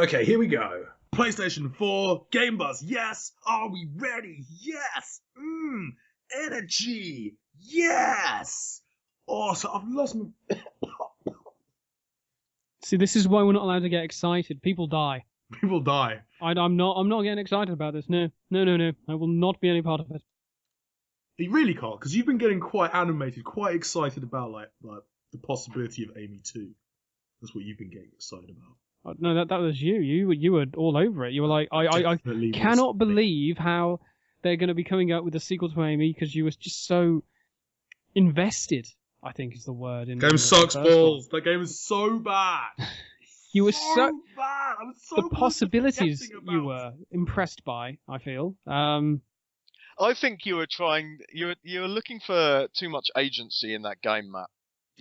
Okay, here we go. PlayStation 4, Game Buzz, yes! Are we ready? Yes! Energy! Yes! Oh, so I've lost my... See, this is why we're not allowed to get excited. People die. People die. I'm not getting excited about this. No. I will not be any part of it. You really can't, because you've been getting quite animated, quite excited about like the possibility of Amy 2. That's what you've been getting excited about. No, that was you. You were all over it. You were like, I cannot believe how they're going to be coming out with a sequel to Amy, because you were just so invested, I think is the word. Game sucks balls. That game is so bad. You were so bad. I was so the possibilities you were impressed by, I feel. I think you were you were looking for too much agency in that game, Matt.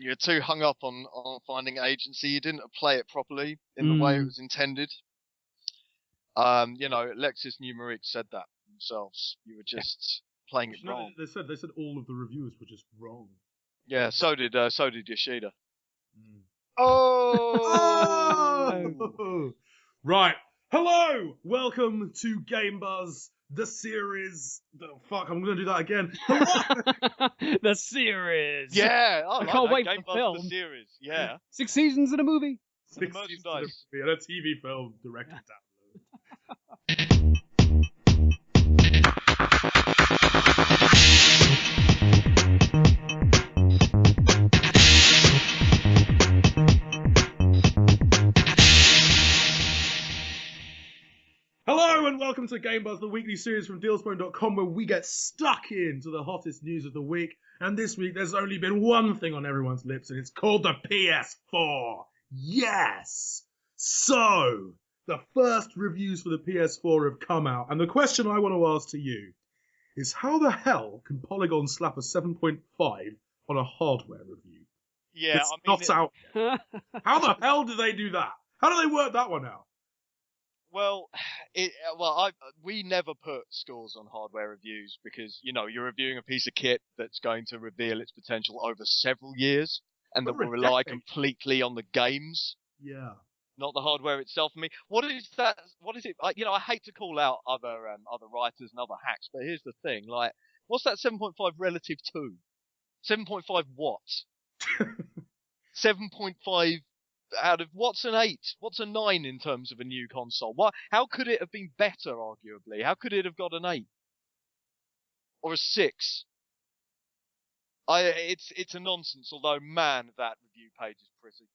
You're too hung up on finding agency. You didn't play it properly in the way it was intended. Lexis Numeric said that themselves. You were just playing it wrong. They said all of the reviewers were just wrong. Yeah, so did Yoshida. Oh! Right. Hello! Welcome to Game Buzz, the series. I'm going to do that again. The series. Yeah, I can't wait Game for Buzz, film. the series. Yeah. 6 seasons in a movie. 6 merchandise. And a TV film directed down. Hello and welcome to Game Buzz, the weekly series from Dealspoint.com, where we get stuck into the hottest news of the week. And this week there's only been one thing on everyone's lips, and it's called the PS4. Yes! So, the first reviews for the PS4 have come out, and the question I want to ask to you is, how the hell can Polygon slap a 7.5 on a hardware review? Yeah, It's not out. How the hell do they do that? How do they work that one out? Well, we never put scores on hardware reviews because, you're reviewing a piece of kit that's going to reveal its potential over several years and that will rely completely on the games. Yeah. Not the hardware itself. I mean, what is that? What is it? I hate to call out other writers and other hacks, but here's the thing. Like, what's that 7.5 relative to? 7.5 what? 7.5 out of what's an 8? What's a 9 in terms of a new console? How could it have been better, arguably? How could it have got an 8? Or a 6? It's a nonsense, although, man, that review page is pretty.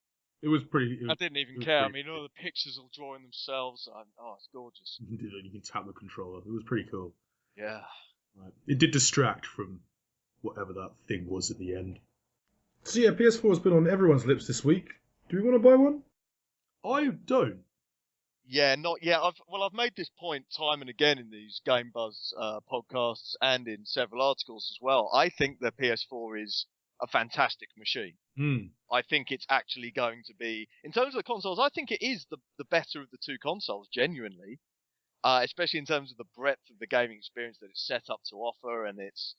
It was pretty. I didn't even care. I mean, all the pictures all drawing themselves. It's gorgeous. You can tap the controller. It was pretty cool. Yeah. Right. It did distract from whatever that thing was at the end. So yeah, PS4 has been on everyone's lips this week. Do we want to buy one? I don't. Yeah, not yet. I've made this point time and again in these Game Buzz podcasts and in several articles as well. I think the PS4 is a fantastic machine. I think it's actually going to be, in terms of the consoles, I think it is the better of the two consoles, genuinely. Especially in terms of the breadth of the gaming experience that it's set up to offer, and it's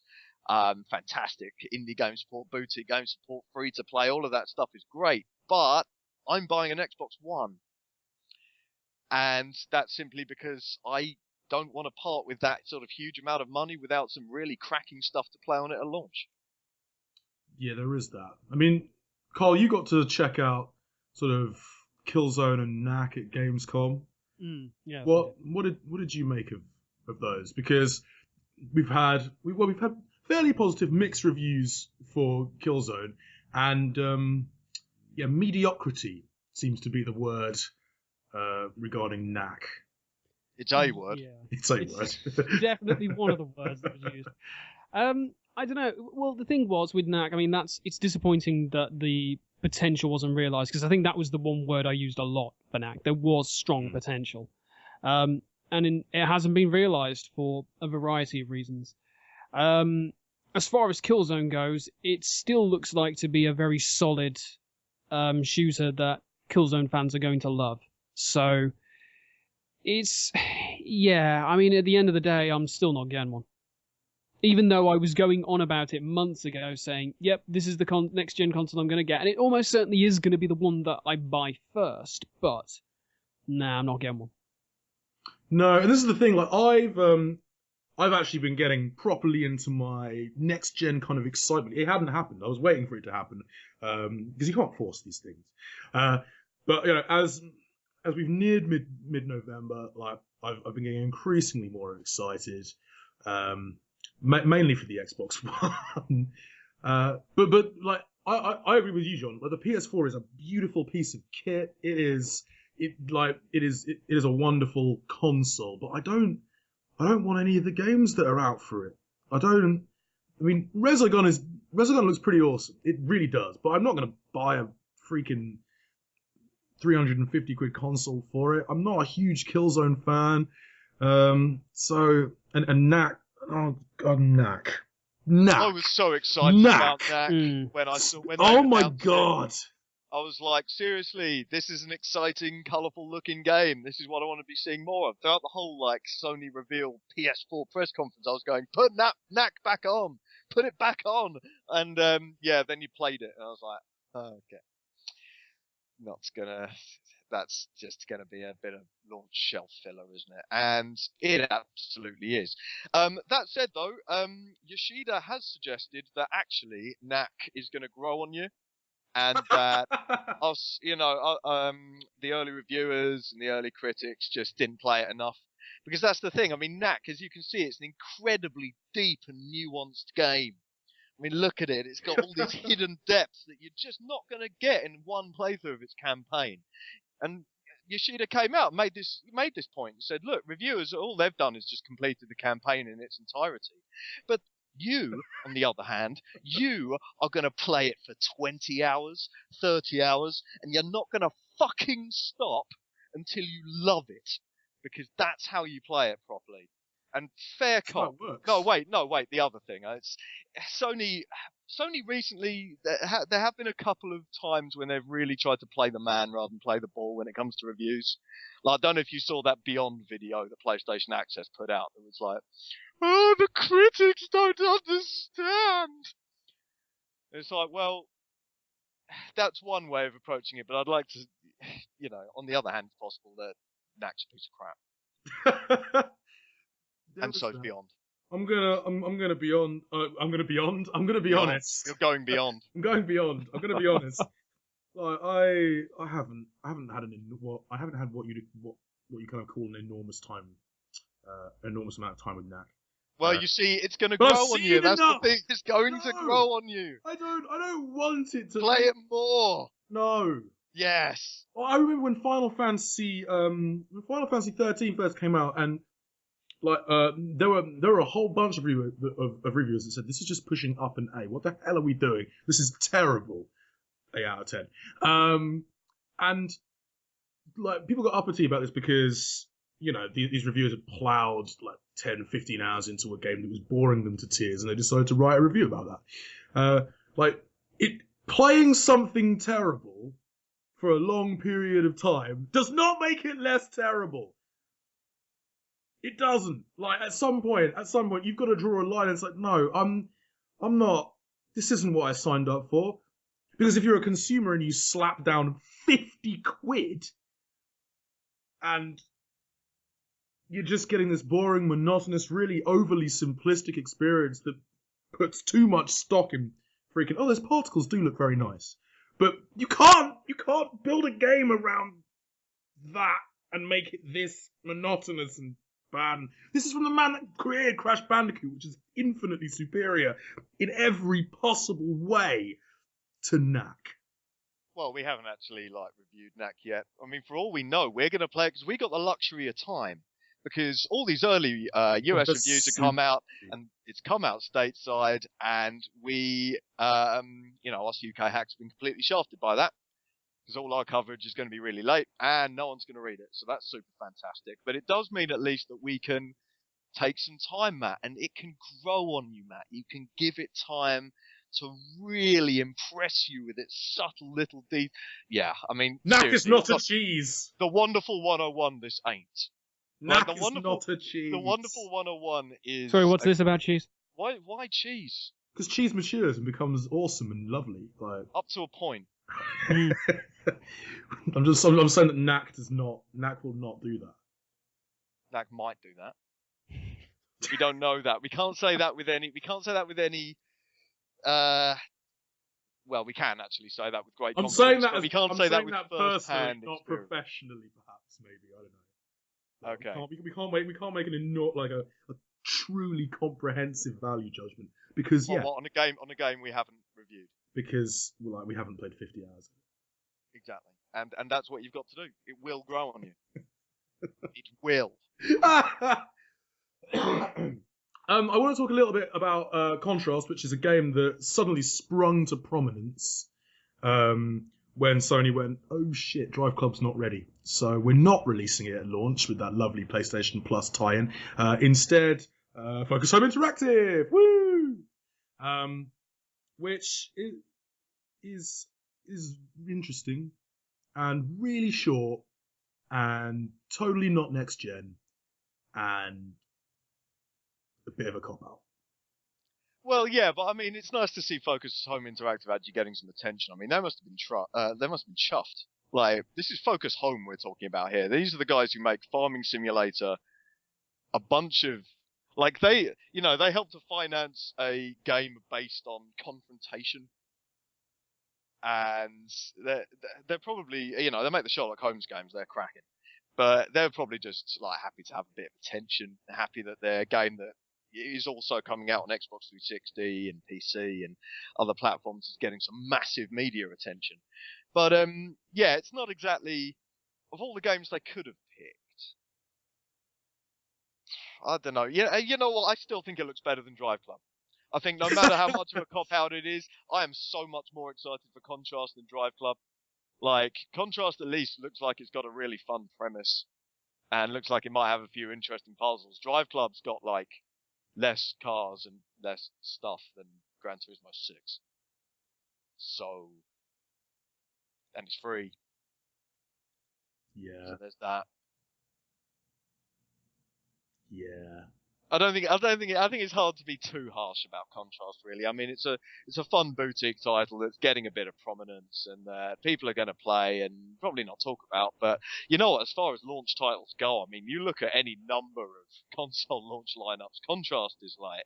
fantastic indie game support, boutique game support, free to play, all of that stuff is great. But I'm buying an Xbox One, and that's simply because I don't want to part with that sort of huge amount of money without some really cracking stuff to play on it at launch. Yeah, there is that. I mean, Carl, you got to check out sort of Killzone and Knack at Gamescom. Yeah. What did you make of those? Because we've had fairly positive mixed reviews for Killzone, and mediocrity seems to be the word regarding Knack. It's a word. Yeah. It's a word. Definitely one of the words that was used. I don't know. Well, the thing was with Knack, I mean, it's disappointing that the potential wasn't realised, because I think that was the one word I used a lot for Knack. There was strong potential. And it hasn't been realised for a variety of reasons. As far as Killzone goes, it still looks like to be a very solid shooter that Killzone fans are going to love. So, I mean, at the end of the day, I'm still not getting one. Even though I was going on about it months ago, saying, yep, this is the next-gen console I'm going to get. And it almost certainly is going to be the one that I buy first. But Nah, I'm not getting one. No, and this is the thing. Like I've actually been getting properly into my next gen kind of excitement. It hadn't happened. I was waiting for it to happen because you can't force these things. But as we've neared mid November, like I've been getting increasingly more excited, mainly for the Xbox One. But like I agree with you, John. Like the PS4 is a beautiful piece of kit. It is a wonderful console, but I don't want any of the games that are out for it. I mean, Resogun looks pretty awesome. It really does. But I'm not going to buy a freaking 350 quid console for it. I'm not a huge Killzone fan. And Knack. Oh God, Knack. I was so excited about Knack when I saw. Oh my God. I was like, seriously, this is an exciting, colourful-looking game. This is what I want to be seeing more of. Throughout the whole, like, Sony reveal PS4 press conference, I was going, put Knack back on! Put it back on! And, then you played it, and I was like, oh, okay. That's just gonna be a bit of launch shelf filler, isn't it? And it absolutely is. That said, though, Yoshida has suggested that actually Knack is gonna grow on you. And that the early reviewers and the early critics just didn't play it enough. Because that's the thing. I mean, Knack, as you can see, it's an incredibly deep and nuanced game. I mean, look at it. It's got all these hidden depths that you're just not going to get in one playthrough of its campaign. And Yoshida came out and made this point and said, look, reviewers, all they've done is just completed the campaign in its entirety. But you, on the other hand, you are going to play it for 20 hours, 30 hours, and you're not going to fucking stop until you love it. Because that's how you play it properly. And fair cop. No, wait, the other thing. It's Sony recently, there have been a couple of times when they've really tried to play the man rather than play the ball when it comes to reviews. Like, I don't know if you saw that Beyond video that PlayStation Access put out that was like, oh, the critics don't understand. It's like, well, that's one way of approaching it, but I'd like to, on the other hand, it's possible that Knack's a piece of crap. And so's Beyond. I'm gonna be honest. You're going beyond. I'm going beyond. I'm gonna be honest. Like I haven't had what you kind of call an enormous amount of time with Knack. Well, you see, it's going to grow on you. That's the thing. It's going to grow on you. I don't want it to play it more. No. Yes. Well, I remember when Final Fantasy 13 first came out, and like there were a whole bunch of reviewers that said this is just pushing up an A. What the hell are we doing? This is terrible. 8 out of 10. And like people got uppity about this because these reviewers had plowed like 10, 15 hours into a game that was boring them to tears, and they decided to write a review about that. Playing something terrible for a long period of time does not make it less terrible. It doesn't. Like at some point, you've got to draw a line. And it's like, no, I'm not. This isn't what I signed up for. Because if you're a consumer and you slap down 50 quid, and you're just getting this boring, monotonous, really overly simplistic experience that puts too much stock in freaking, those particles do look very nice. But you can't build a game around that and make it this monotonous and bad. This is from the man that created Crash Bandicoot, which is infinitely superior in every possible way to Knack. Well, we haven't actually reviewed Knack yet. I mean, for all we know, we're going to play it because we got the luxury of time. Because all these early US reviews have come out, and it's come out stateside, and we, us UK hacks have been completely shafted by that. Because all our coverage is going to be really late, and no one's going to read it. So that's super fantastic. But it does mean at least that we can take some time, Matt, and it can grow on you, Matt. You can give it time to really impress you with its subtle little details. Yeah, I mean, Knack is not a cheese. The wonderful 101, this ain't. Knack is not a cheese. The wonderful 101 is... Sorry, what's this about cheese? Why cheese? Because cheese matures and becomes awesome and lovely. Up to a point. I'm saying that Knack will not do that. Knack might do that. We don't know that. We can't say that with any. Well, we can actually say that with great confidence. I'm saying that but we can't say that with first-hand not experience. professionally, perhaps. Maybe I don't know. Okay. We can't make a truly comprehensive value judgment because on a game we haven't reviewed. Because we haven't played 50 hours. Exactly, and that's what you've got to do. It will grow on you. It will. I want to talk a little bit about Contrast, which is a game that suddenly sprung to prominence when Sony went, oh shit, Drive Club's not ready. So we're not releasing it at launch with that lovely PlayStation Plus tie-in. Instead, Focus Home Interactive! Woo! Which is interesting and really short and totally not next gen and a bit of a cop-out. Well, yeah, but I mean, it's nice to see Focus Home Interactive actually getting some attention. I mean, they must have been chuffed. Like, this is Focus Home we're talking about here. These are the guys who make Farming Simulator, a bunch of, like, they helped to finance a game based on confrontation. And they're probably, they make the Sherlock Holmes games, they're cracking. But they're probably just, like, happy to have a bit of attention, happy that their game that is also coming out on Xbox 360 and PC and other platforms is getting some massive media attention. But, yeah, it's not exactly, of all the games they could have picked, I don't know. Yeah, you know what? I still think it looks better than Drive Club. I think no matter how much of a cop-out it is, I am so much more excited for Contrast than Drive Club. Like, Contrast at least looks like it's got a really fun premise, and looks like it might have a few interesting puzzles. Drive Club's got, like, less cars and less stuff than Gran Turismo 6. So, and it's free. Yeah. So there's that. Yeah. I think it's hard to be too harsh about Contrast, really. I mean, it's a fun boutique title that's getting a bit of prominence, and people are going to play and probably not talk about. But you know what? As far as launch titles go, I mean, you look at any number of console launch lineups. Contrast is like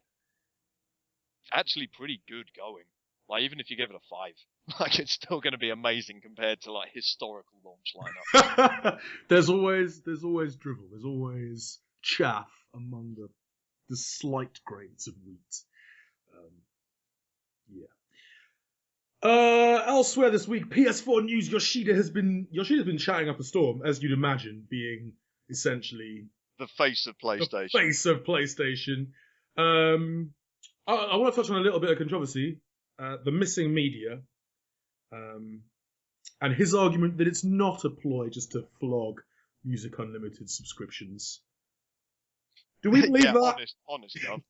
actually pretty good going. Like, even if you give it a 5, like, it's still going to be amazing compared to like historical launch lineups. There's always drivel. There's always chaff among the slight grains of wheat. Elsewhere this week, PS4 news. Yoshida's been chatting up a storm, as you'd imagine, being essentially the face of PlayStation. I want to touch on a little bit of controversy, the missing media, and his argument that it's not a ploy just to flog Music Unlimited subscriptions. Do we believe that? Honest, John.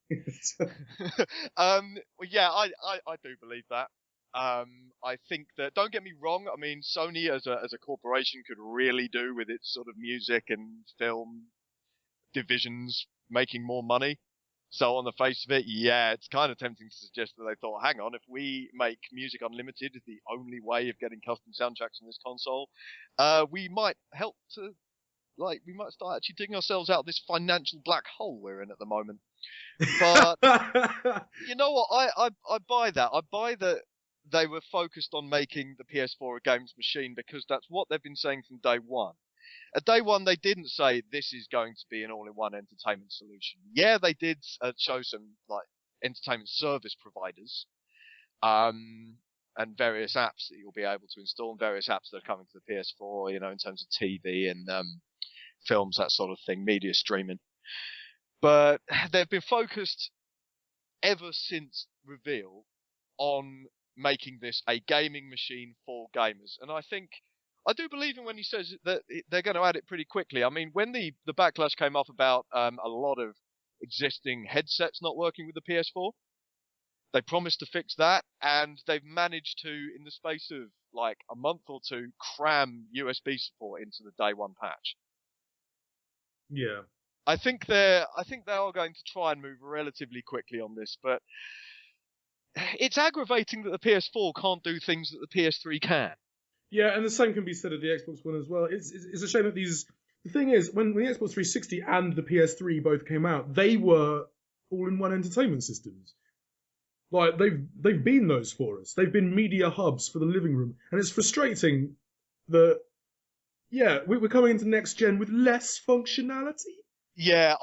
Yeah, I do believe that. I think that, don't get me wrong, I mean, Sony as a corporation could really do with its sort of music and film divisions making more money. So on the face of it, yeah, it's kind of tempting to suggest that they thought, hang on, if we make Music Unlimited the only way of getting custom soundtracks on this console, we might help to, like, we might start actually digging ourselves out of this financial black hole we're in at the moment. But you know what? I buy that. I buy that they were focused on making the PS4 a games machine because that's what they've been saying from day one. At day one, they didn't say this is going to be an all-in-one entertainment solution. Yeah, they did show some like entertainment service providers, and various apps that you'll be able to install, and various apps that are coming to the PS4. You know, in terms of TV and films, that sort of thing, media streaming. But they've been focused ever since reveal on making this a gaming machine for gamers. And I do believe him when he says that they're going to add it pretty quickly. I mean, when the backlash came up about a lot of existing headsets not working with the PS4, they promised to fix that, and they've managed to, in the space of like a month or two, cram USB support into the day one patch. Yeah. I think they are going to try and move relatively quickly on this, but it's aggravating that the PS4 can't do things that the PS3 can. Yeah, and the same can be said of the Xbox One as well. It's a shame that these. The thing is, when the Xbox 360 and the PS3 both came out, they were all-in-one entertainment systems. Like they've been those for us. They've been media hubs for the living room, and it's frustrating that we're coming into next gen with less functionality. Yeah,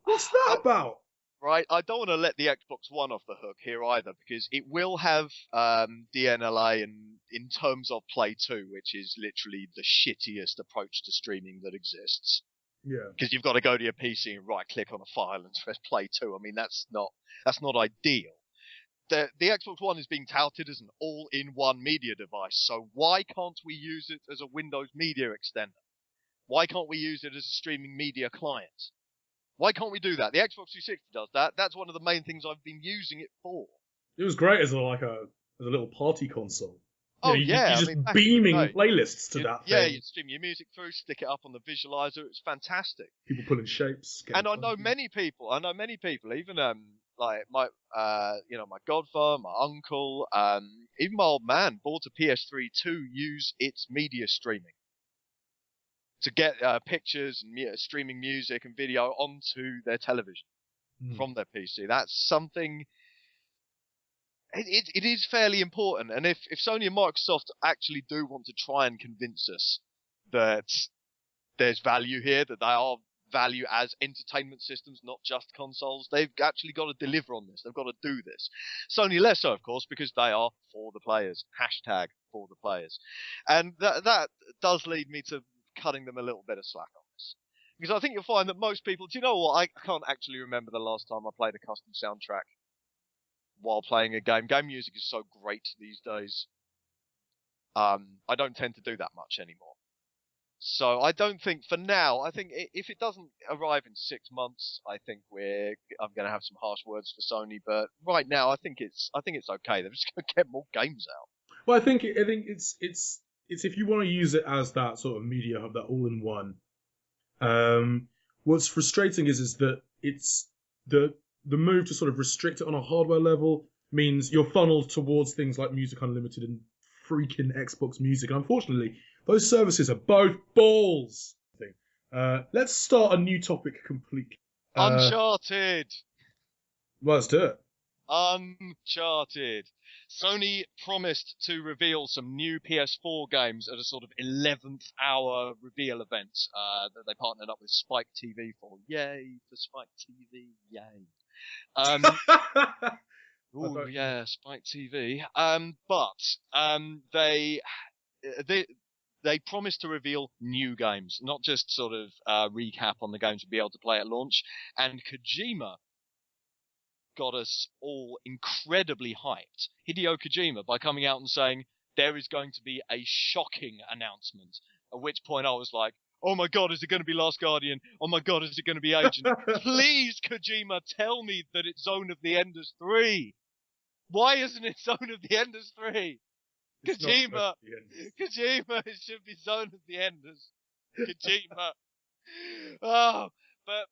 What's that about? Right, I don't want to let the Xbox One off the hook here either, because it will have DNLA and in terms of Play 2, which is literally the shittiest approach to streaming that exists. Yeah. Because you've got to go to your PC and right-click on a file and press Play 2. I mean, that's not ideal. The Xbox One is being touted as an all-in-one media device, so why can't we use it as a Windows media extender? Why can't we use it as a streaming media client? Why can't we do that? The Xbox 360 does that. That's one of the main things I've been using it for. It was great as a little party console. Oh, you yeah. just beaming playlists to that yeah, thing. you'd stream your music through, stick it up on the visualizer. It's fantastic. People pulling shapes. And I know many people, even like my my godfather, my uncle, even my old man bought a PS3 to use its media streaming. To get pictures and streaming music and video onto their television from their PC. That's something. It is fairly important, and if Sony and Microsoft actually do want to try and convince us that there's value here, that they are value as entertainment systems, not just consoles, they've actually got to deliver on this. They've got to do this. Sony less so, of course, because they are for the players. # for the players, and that does lead me to cutting them a little bit of slack on this. Because I think you'll find that most people, do you know what? I can't actually remember the last time I played a custom soundtrack while playing a game. Game music is so great these days. I don't tend to do that much anymore. So I don't think, for now, I think if it doesn't arrive in 6 months, I think I'm going to have some harsh words for Sony. But right now, I think it's okay. They're just going to get more games out. Well, I think it's if you want to use it as that sort of media hub, that all-in-one. What's frustrating is that it's the move to sort of restrict it on a hardware level means you're funneled towards things like Music Unlimited and freaking Xbox Music. And unfortunately, those services are both balls. Let's start a new topic completely. Uncharted. Well, let's do it. Uncharted. Sony promised to reveal some new PS4 games at a sort of 11th hour reveal event that they partnered up with Spike TV for. Yay for Spike TV, yay. Oh yeah, Spike TV. They promised to reveal new games, not just sort of recap on the games we'll be able to play at launch. And Kojima got us all incredibly hyped. Hideo Kojima, by coming out and saying there is going to be a shocking announcement. At which point I was like, oh my god, is it going to be Last Guardian? Oh my god, is it going to be Agent? Please, Kojima, tell me that it's Zone of the Enders 3. Why isn't it Zone of the Enders 3? Kojima, it should be Zone of the Enders. Kojima. Oh, but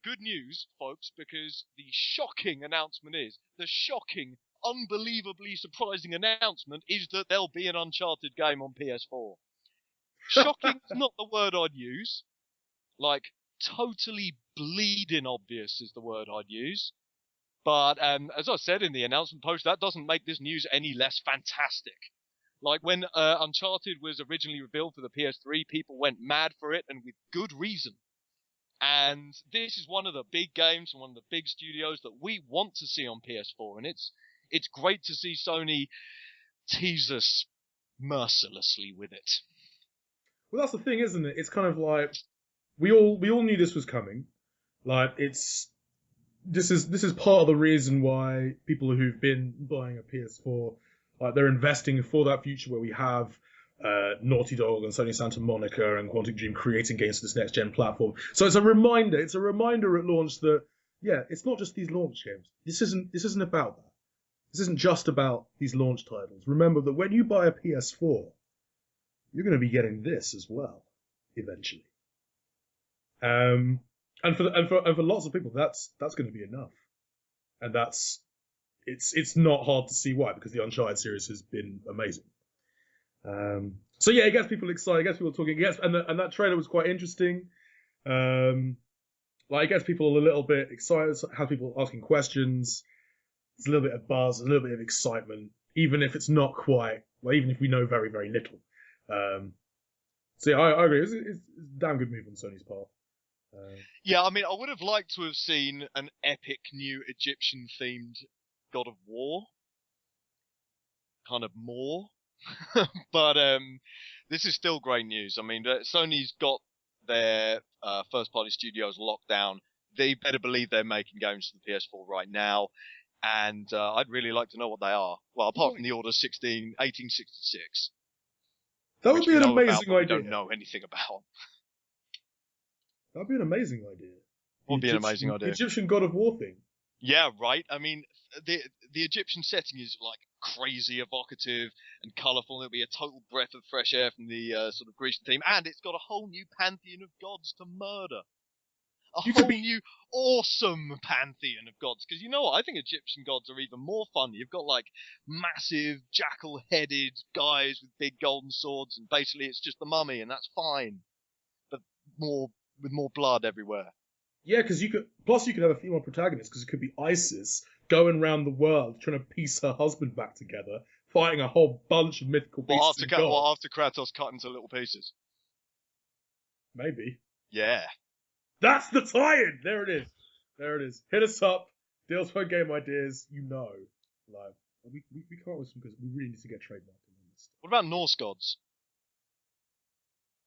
good news, folks, because the shocking announcement the shocking, unbelievably surprising announcement is that there'll be an Uncharted game on PS4. Shocking is not the word I'd use. Like, totally bleeding obvious is the word I'd use. But as I said in the announcement post, that doesn't make this news any less fantastic. Like, when Uncharted was originally revealed for the PS3, people went mad for it, and with good reason. And this is one of the big games from one of the big studios that we want to see on PS4, and it's great to see Sony tease us mercilessly with it. Well, that's the thing, isn't it? It's kind of like we all knew this was coming. Like this is part of the reason why people who've been buying a PS4, like they're investing for that future where we have Naughty Dog and Sony Santa Monica and Quantic Dream creating games for this next gen platform. So it's a reminder at launch that it's not just these launch games. This isn't about that. This isn't just about these launch titles. Remember that when you buy a PS4, you're going to be getting this as well eventually. And for lots of people, that's going to be enough. And it's not hard to see why, because the Uncharted series has been amazing. So yeah, it gets people excited. It gets people talking. And that trailer was quite interesting. It gets people a little bit excited. Has people asking questions. There's a little bit of buzz, a little bit of excitement, even if it's not quite. Well, even if we know very, very little. So yeah, I agree. It's a damn good move on Sony's part. Yeah, I mean, I would have liked to have seen an epic new Egyptian-themed God of War. Kind of more. But this is still great news. I mean, Sony's got their first-party studios locked down. They better believe they're making games for the PS4 right now. And I'd really like to know what they are. Well, apart from the Order 1866. That would be an amazing idea. We don't know anything about. That'd be an amazing idea. Would be an amazing idea. Egyptian God of War thing. Yeah, right. I mean, the Egyptian setting is like crazy evocative and colourful. There'll be a total breath of fresh air from the sort of Grecian theme, and it's got a whole new pantheon of gods to murder. New awesome pantheon of gods. Because you know what? I think Egyptian gods are even more fun. You've got like massive jackal-headed guys with big golden swords, and basically it's just the mummy, and that's fine. But with more blood everywhere. Yeah, because you could have a female protagonist, because it could be Isis going around the world trying to piece her husband back together, fighting a whole bunch of mythical beasts. After Kratos cut into little pieces. Maybe. Yeah. That's the tie-in! There it is. Hit us up. Deals for game ideas. We can't listen because we really need to get trademarked on this. What about Norse gods?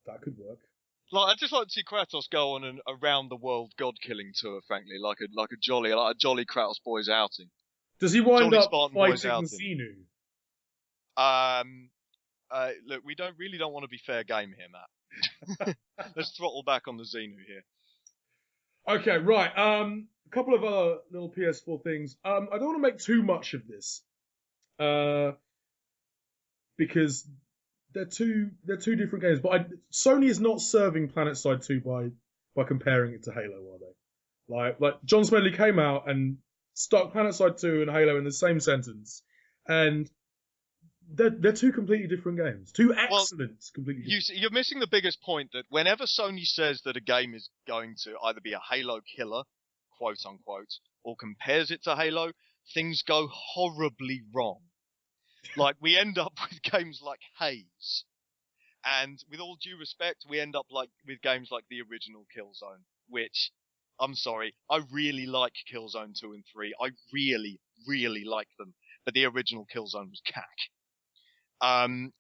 That could work. I'd just like to see Kratos go on an around the world god killing tour. Frankly, like a jolly Kratos boys outing. Does he wind up fighting Xenu? Look, we don't want to be fair game here, Matt. Let's throttle back on the Xenu here. Okay, right. A couple of other little PS4 things. I don't want to make too much of this, because they're two different games. But Sony is not serving PlanetSide 2 by comparing it to Halo, are they? Like John Smedley came out and stuck PlanetSide 2 and Halo in the same sentence, and they're two completely different games. Two excellent, completely different. You're missing the biggest point, that whenever Sony says that a game is going to either be a Halo killer, quote unquote, or compares it to Halo, things go horribly wrong. Like, we end up with games like Haze. And with all due respect, we end up with games like the original Killzone, which, I'm sorry, I really like Killzone 2 and 3. I really, really like them. But the original Killzone was cack. And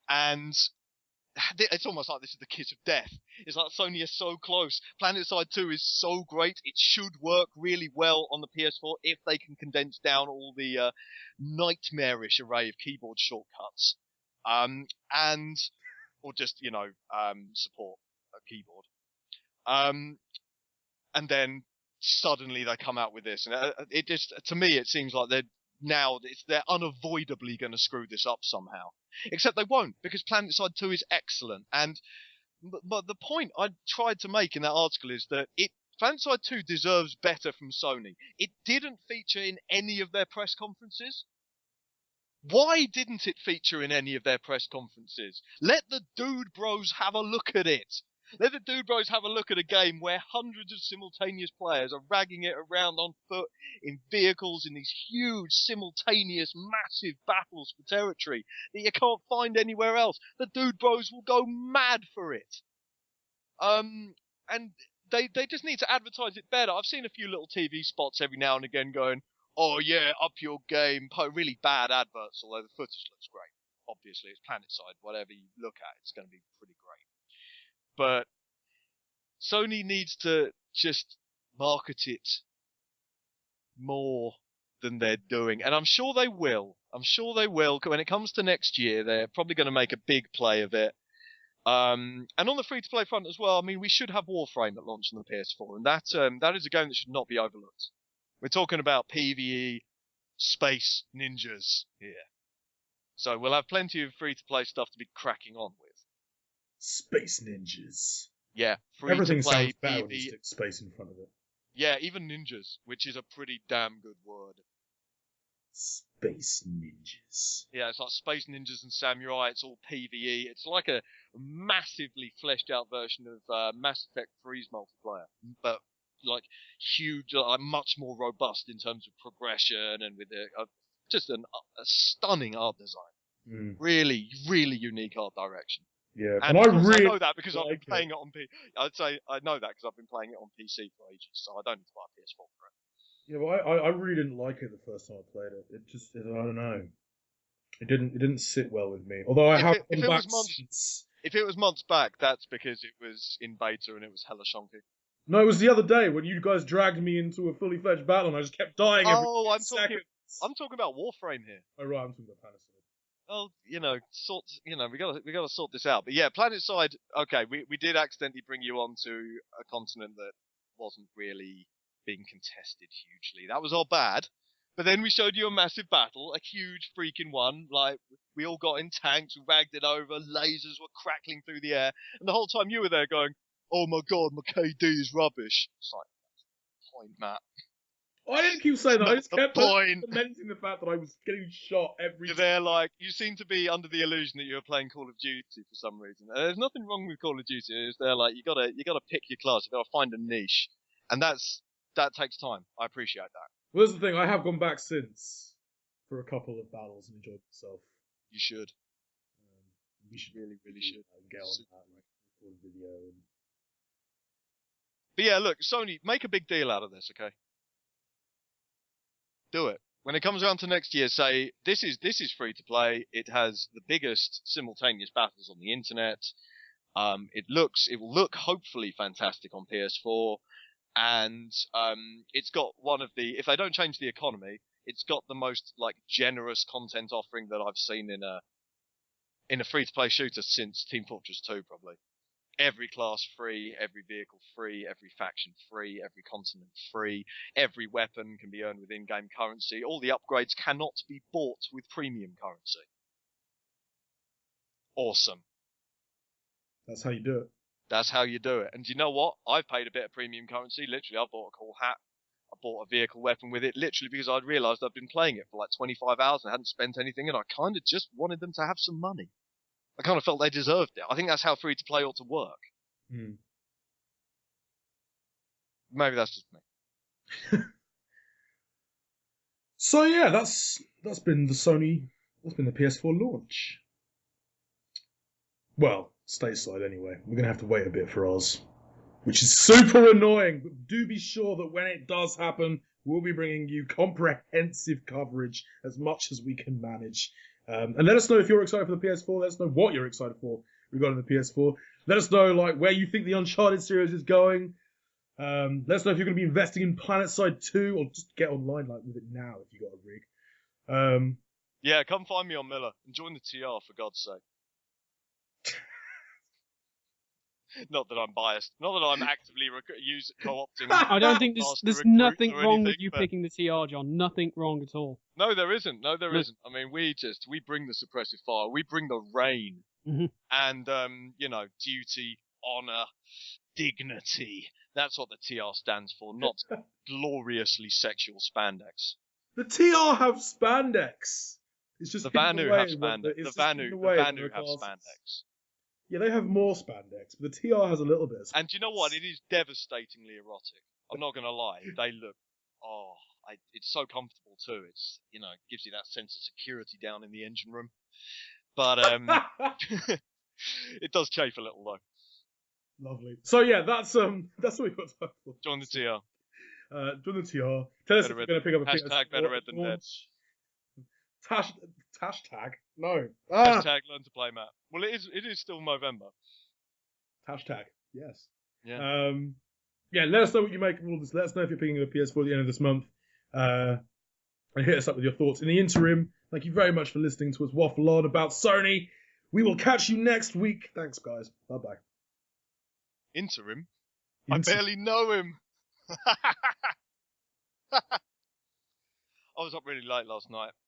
it's almost like this is the kiss of death. It's like Sony is so close. PlanetSide 2 is so great. It should work really well on the PS4 if they can condense down all the nightmarish array of keyboard shortcuts. Or just, support a keyboard. And then suddenly they come out with this. And it just, to me, it seems like they're unavoidably going to screw this up somehow. Except they won't, because PlanetSide 2 is excellent. But the point I tried to make in that article is that PlanetSide 2 deserves better from Sony. It didn't feature in any of their press conferences. Why didn't it feature in any of their press conferences? Let the Dude Bros have a look at it. Let the Dude Bros have a look at a game where hundreds of simultaneous players are ragging it around on foot in vehicles in these huge, simultaneous, massive battles for territory that you can't find anywhere else. The Dude Bros will go mad for it. And they just need to advertise it better. I've seen a few little TV spots every now and again going, oh yeah, up your game, really bad adverts, although the footage looks great. Obviously, it's PlanetSide, whatever you look at, it's going to be pretty great. But Sony needs to just market it more than they're doing. And I'm sure they will. When it comes to next year, they're probably going to make a big play of it. And on the free-to-play front as well, I mean, we should have Warframe at launch on the PS4. And that is a game that should not be overlooked. We're talking about PvE, space ninjas here. So we'll have plenty of free-to-play stuff to be cracking on with. Space ninjas. Yeah, Everything free-to-play sounds better when you PvE. stick space in front of it. Yeah, even ninjas, which is a pretty damn good word. Space ninjas. Yeah, it's like Space Ninjas and Samurai. It's all PvE. It's like a massively fleshed out version of Mass Effect 3's multiplayer, but like huge, like much more robust in terms of progression and with just a stunning art design. Really, really unique art direction. Yeah, and I of course really I know that because I've been like playing it on I'd say I know that because I've been playing it on PC for ages, so I don't need to buy a PS4 for it. Yeah, well, I really didn't like it the first time I played it. I don't know. It didn't sit well with me. Although I have If gone it back was months, since. if it was months back, that's because it was in beta and it was hella shonky. No, it was the other day when you guys dragged me into a fully fledged battle and I just kept dying every second. I'm talking about Warframe here. Oh right, I'm talking about Panasonic. Oh, we gotta sort this out. But yeah, PlanetSide. Okay, we did accidentally bring you onto a continent that wasn't really being contested hugely. That was all bad. But then we showed you a massive battle, a huge freaking one. Like we all got in tanks, we ragged it over, lasers were crackling through the air, and the whole time you were there going, "Oh my god, my KD is rubbish." It's like, point, Matt. I didn't keep saying that. I just kept lamenting the fact that I was getting shot every time. They're like, you seem to be under the illusion that you were playing Call of Duty for some reason. There's nothing wrong with Call of Duty. They're like, you gotta pick your class. You gotta find a niche, and that takes time. I appreciate that. Well, that's the thing. I have gone back since for a couple of battles and enjoyed myself. You should. We should really should get on that and record a video. But yeah, look, Sony, make a big deal out of this, okay? Do it. When it comes around to next year, say this is free to play. It has the biggest simultaneous battles on the internet. It will look hopefully fantastic on PS4, and it's got one of the, if they don't change the economy, it's got the most like generous content offering that I've seen in a free to play shooter since Team Fortress 2 probably. Every class free, every vehicle free, every faction free, every continent free, every weapon can be earned with in-game currency. All the upgrades cannot be bought with premium currency. Awesome. That's how you do it. That's how you do it. And you know what? I've paid a bit of premium currency. Literally, I bought a cool hat. I bought a vehicle weapon with it, literally because I'd realised I'd been playing it for like 25 hours and hadn't spent anything, and I kind of just wanted them to have some money. I kind of felt they deserved it. I think that's how free to play ought to work. Maybe that's just me. So yeah, that's been the PS4 launch. Well, stateside anyway. We're gonna have to wait a bit for Oz, which is super annoying. But do be sure that when it does happen, we'll be bringing you comprehensive coverage as much as we can manage. And let us know if you're excited for the PS4. Let us know what you're excited for regarding the PS4. Let us know like where you think the Uncharted series is going. Let us know if you're going to be investing in PlanetSide 2 or just get online like with it now if you got a rig. Yeah, come find me on Miller and join the TR for God's sake. Not that I'm biased. Not that I'm actively co-opting. I don't think there's nothing wrong with you picking the TR, John. Nothing wrong at all. No, there isn't. No, there isn't. I mean, we bring the suppressive fire. We bring the rain. And, duty, honor, dignity. That's what the TR stands for, not gloriously sexual spandex. The TR have spandex. It's just the Vanu have spandex. The Vanu have spandex. Yeah, they have more spandex, but the TR has a little bit of spandex. And do you know what? It is devastatingly erotic. I'm not going to lie. They look, it's so comfortable too. It's, it gives you that sense of security down in the engine room. But it does chafe a little though. Lovely. So yeah, that's what we've got time for. Join the TR. Join the TR. Tell us if you're going to pick up a hashtag better red than dead. Hashtag? No. Hashtag learn to play, Matt. Well, it is still November. Hashtag, yes. Yeah. Yeah, let us know what you make of all this. Let us know if you're picking up a PS4 at the end of this month. And hit us up with your thoughts. In the interim, thank you very much for listening to us waffle on about Sony. We will catch you next week. Thanks, guys. Bye-bye. Interim? I barely know him. I was up really late last night.